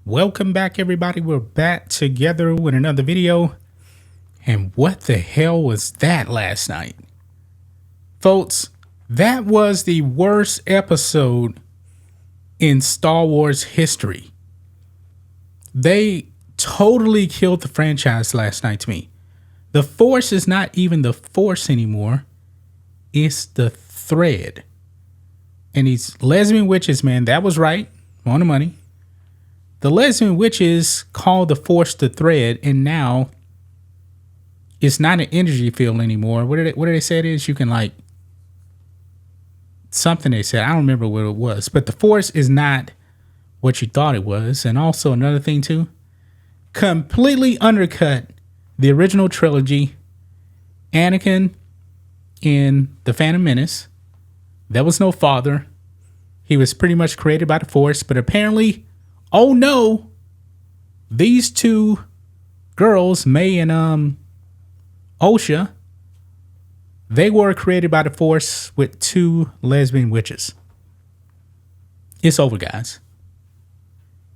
Welcome back, everybody. We're back together with another video. And what the hell was that last night? Folks, that was the worst episode in Star Wars history. They totally killed the franchise last night to me. The Force is not even the Force anymore. It's the thread. And these lesbian witches, man, that was right. On the money. The lesbian witches called the Force the thread, and now it's not an energy field anymore. What did they say it is? You can like something they said. I don't remember what it was, but the Force is not what you thought it was. And also another thing too, completely undercut the original trilogy. Anakin in The Phantom Menace, there was no father. He was pretty much created by the Force, but apparently, oh no, these two girls, May and Osha, they were created by the Force with two lesbian witches. It's over, guys.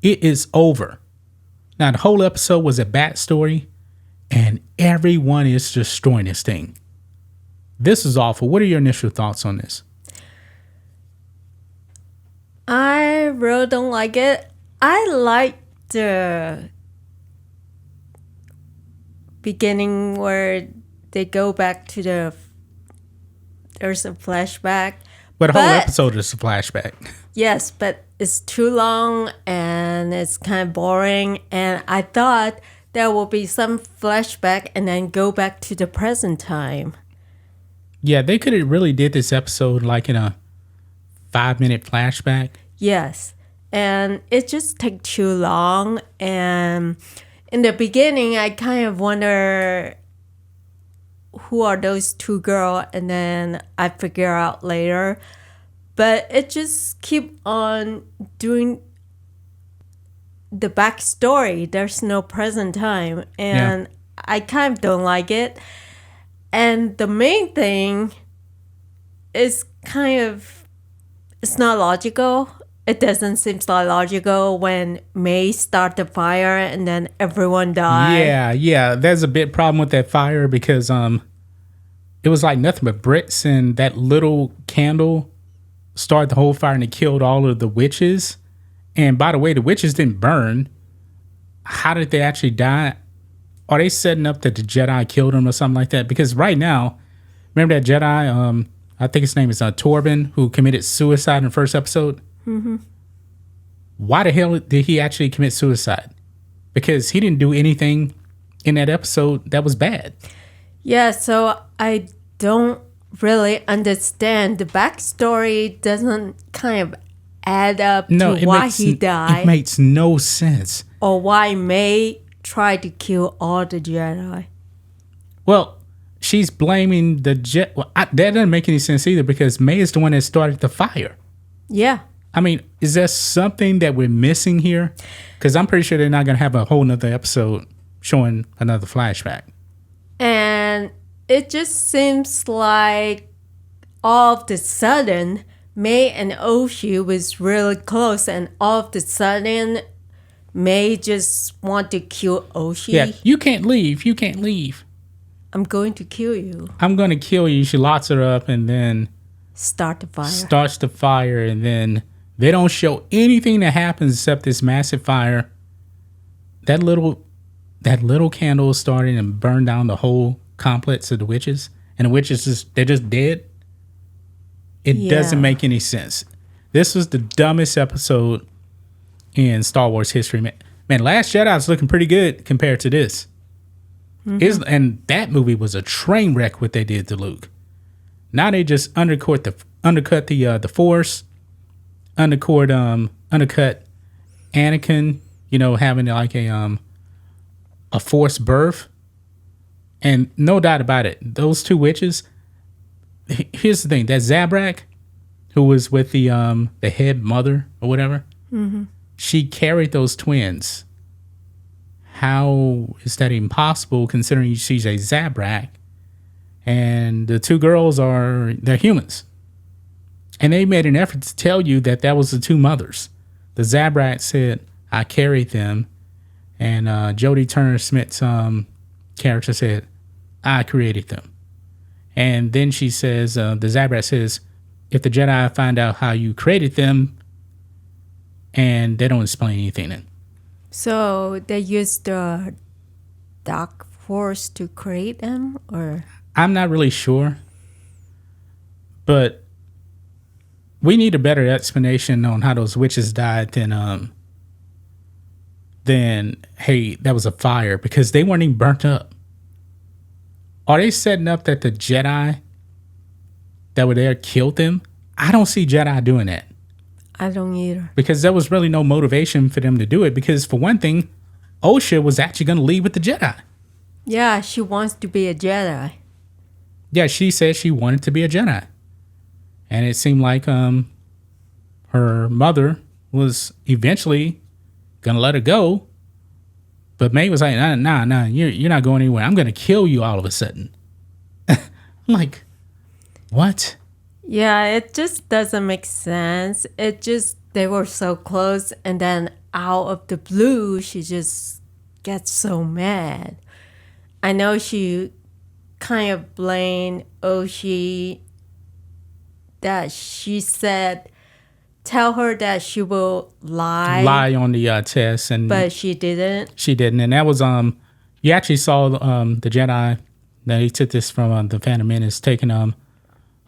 It is over. Now, the whole episode was a backstory, and everyone is destroying this thing. This is awful. What are your initial thoughts on this? I really don't like it. I like the beginning where they go back to there's a flashback. But the whole episode is a flashback. Yes, but it's too long and it's kind of boring. And I thought there will be some flashback and then go back to the present time. Yeah, they could have really did this episode like in a 5-minute flashback. Yes, and it just takes too long. And in the beginning, I kind of wonder who are those two girls, and then I figure out later. But it just keep on doing the backstory. There's no present time, and I kind of don't like it. And the main thing is it's not logical. It doesn't seem so logical when May start the fire and then everyone died. Yeah. There's a big problem with that fire because it was like nothing but bricks, and that little candle started the whole fire and it killed all of the witches. And by the way, the witches didn't burn. How did they actually die? Are they setting up that the Jedi killed them or something like that? Because right now, remember that Jedi, I think his name is Torben, who committed suicide in the first episode? Mm-hmm. Why the hell did he actually commit suicide? Because he didn't do anything in that episode that was bad. Yeah, so I don't really understand. The backstory doesn't kind of add up to why he died. It makes no sense. Or why May tried to kill all the Jedi. Well, she's blaming the Jedi. Well, that doesn't make any sense either because May is the one that started the fire. Yeah. I mean, is there something that we're missing here? Because I'm pretty sure they're not going to have a whole nother episode showing another flashback. And it just seems like all of the sudden, May and Oshi was really close, and all of the sudden, May just want to kill Oshi. Yeah, you can't leave. You can't leave. I'm going to kill you. I'm going to kill you. She locks her up and then starts the fire, and then they don't show anything that happens except this massive fire. That little candle started and burned down the whole complex of the witches, and the witches they're just dead. It doesn't make any sense. This was the dumbest episode in Star Wars history. Man, Last Jedi is looking pretty good compared to this. Mm-hmm. And that movie was a train wreck what they did to Luke. Now they just undercut the Force, undercut Anakin, having like a forced birth. And no doubt about it, those two witches. Here's the thing: that Zabrak, who was with the head mother or whatever, she carried those twins. How is that impossible considering she's a Zabrak? And the two girls they're humans. And they made an effort to tell you that was the two mothers. The Zabrak said, I carried them. And Jodie Turner-Smith's character said, I created them. And then she says, the Zabrak says, if the Jedi find out how you created them, and they don't explain anything then. So they used the dark force to create them, or? I'm not really sure. But we need a better explanation on how those witches died than hey, that was a fire, because they weren't even burnt up. Are they setting up that the Jedi that were there killed them? I don't see Jedi doing that. I don't either. Because there was really no motivation for them to do it. Because for one thing, Osha was actually going to leave with the Jedi. Yeah, she wants to be a Jedi. Yeah, she said she wanted to be a Jedi. And it seemed like her mother was eventually going to let her go. But May was like, nah, you're not going anywhere. I'm going to kill you all of a sudden. I'm like, what? Yeah, it just doesn't make sense. It just, they were so close, and then out of the blue, she just gets so mad. I know she kind of blamed Oshi that she said, tell her that she will lie on the test, and but she didn't. She didn't, and that was you actually saw the Jedi that he took this from the Phantom Menace taking a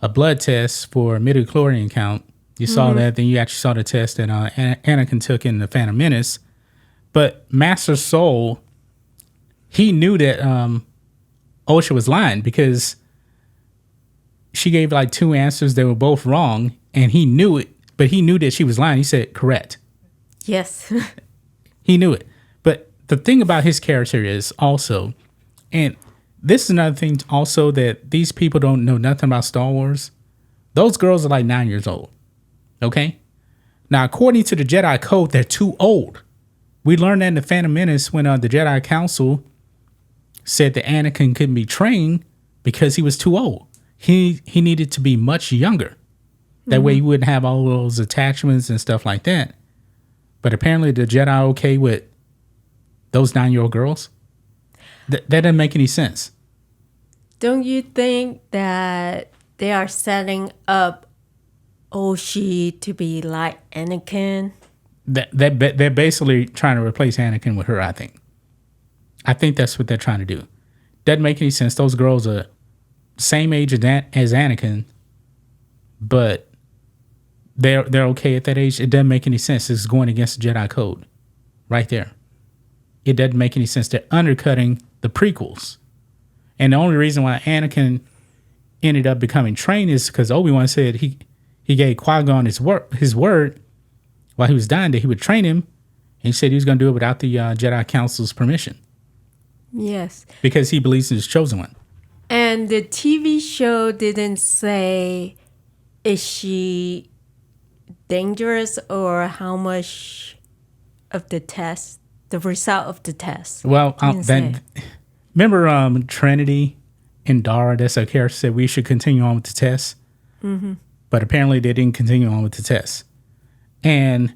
blood test for midichlorian count. You saw that, then you actually saw the test that Anakin took in the Phantom Menace. But Master Soul, he knew that Osha was lying, because she gave like two answers that were both wrong, and he knew it. But he knew that she was lying. He said, correct. Yes. He knew it. But the thing about his character is also, and this is another thing also, that these people don't know nothing about Star Wars. Those girls are like 9 years old. Okay? Now, according to the Jedi Code, they're too old. We learned that in the Phantom Menace when the Jedi Council said that Anakin couldn't be trained because he was too old. He needed to be much younger. That way you wouldn't have all those attachments and stuff like that. But apparently the Jedi are okay with those 9-year-old girls. That doesn't make any sense. Don't you think that they are setting up Oshi to be like Anakin? They're basically trying to replace Anakin with her, I think. I think that's what they're trying to do. Doesn't make any sense. Those girls are same age as Anakin, but they're okay at that age. It doesn't make any sense. It's going against the Jedi Code right there. It doesn't make any sense. They're undercutting the prequels. And the only reason why Anakin ended up becoming trained is because Obi-Wan said he gave Qui-Gon his word while he was dying that he would train him. And he said he was going to do it without the Jedi Council's permission. Yes. Because he believes in his chosen one. And the TV show didn't say, is she dangerous or how much of the test, the result of the test. Well, remember Trinity and Dara, that's her character, said we should continue on with the test. Mm-hmm. But apparently they didn't continue on with the test. And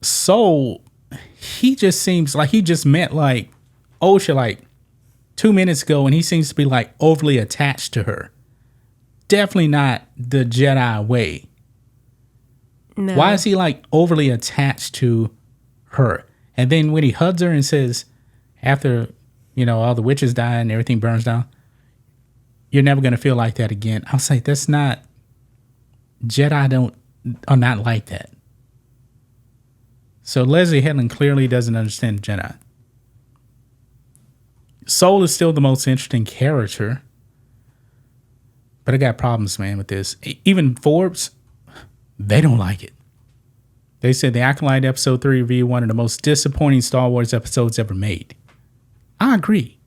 Soul, he just seems like he just met like Osha like 2 minutes ago, and he seems to be like overly attached to her. Definitely not the Jedi way. No. Why is he like overly attached to her? And then when he hugs her and says, after, all the witches die and everything burns down, you're never going to feel like that again. I'll say that's not, Jedi are not like that. So Leslie Helen clearly doesn't understand Jedi. Soul is still the most interesting character. But I got problems, man, with this. Even Forbes, they don't like it. They said the Acolyte Episode 3 review, one of the most disappointing Star Wars episodes ever made. I agree.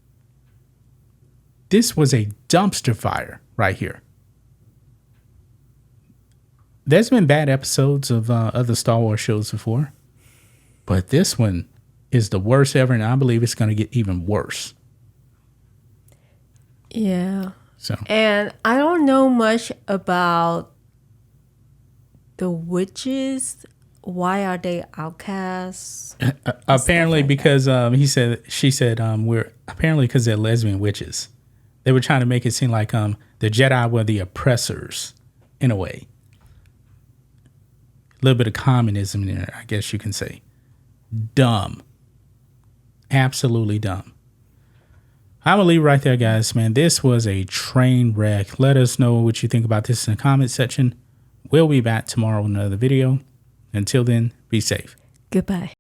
This was a dumpster fire right here. There's been bad episodes of other Star Wars shows before. But this one is the worst ever, and I believe it's going to get even worse. Yeah. So. And I don't know much about the witches why are they outcasts? Apparently, like because she said, we're apparently because they're lesbian witches. They were trying to make it seem like the Jedi were the oppressors in a way. A little bit of communism in there, I guess you can say. Dumb. Absolutely dumb. I'm going to leave it right there, guys, man. This was a train wreck. Let us know what you think about this in the comment section. We'll be back tomorrow with another video. Until then, be safe. Goodbye.